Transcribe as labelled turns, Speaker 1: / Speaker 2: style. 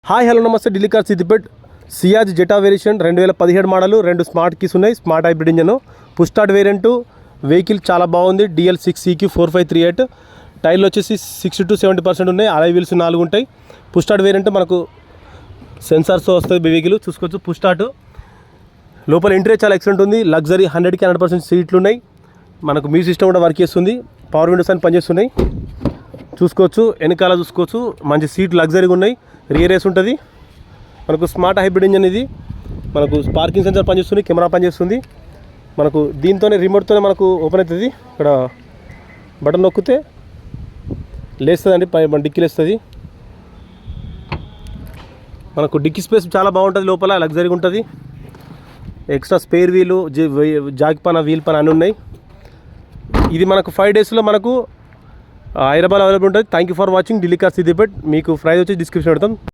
Speaker 1: Hi hello నమస్తే, Delhi car Siddipet Ciaz Zeta variation 2017 model, 2 smart keys ఉన్నాయి. Smart hybrid engine, push start variant. Vehicle చాలా బాగుంది. DL6CQ 4538. టైర్లు వచ్చేసి 60 to 70% ఉన్నాయి. అలై వీల్స్ 4 ఉంటాయి. పుష్ స్టార్ట్ వేరియంట్ మనకు సెన్సార్స్ వస్తుంది. వెహికల్ చూసుకోవచ్చు. పుష్ స్టార్ట్ లోపల ఇంటీరియర్ చాలా ఎక్సలెంట్ ఉంది. లగ్జరీ 100కి 100% సీట్లు ఉన్నాయి. మనకు మ్యూజిక్ సిస్టమ్ కూడా వర్క్ చేస్తుంది. పవర్ విండోస్ అని పనిచేస్తున్నాయి. చూసుకోవచ్చు. వెనకాల చూసుకోవచ్చు. మంచి సీట్ లగ్జరీగా ఉన్నాయి. రియర్ ఏస్ ఉంటుంది. మనకు స్మార్ట్ హైబ్రిడ్ ఇంజన్ ఇది. మనకు పార్కింగ్ సెన్సార్ పనిచేస్తుంది. కెమెరా పనిచేస్తుంది. మనకు దీంతోనే రిమోట్తోనే మనకు ఓపెన్ అవుతుంది. ఇక్కడ బటన్ నొక్కితే లేస్తుందండి, డిక్కీ లేస్తుంది. మనకు డిక్కీ స్పేస్ చాలా బాగుంటుంది. లోపల లగ్జరీగా ఉంటుంది. ఎక్స్ట్రా స్పేర్ వీలు, జాక్ పన, వీల్ పన అన్నీ ఉన్నాయి. ఇది మనకు 5 daysలో మనకు హైదరాబాద్ అవైలబుల్ ఉంటుంది. Thank you for watching Delhi car Siddipet. మీకు ప్రైస్ వచ్చి డిస్క్రిప్షన్ పెడతాం.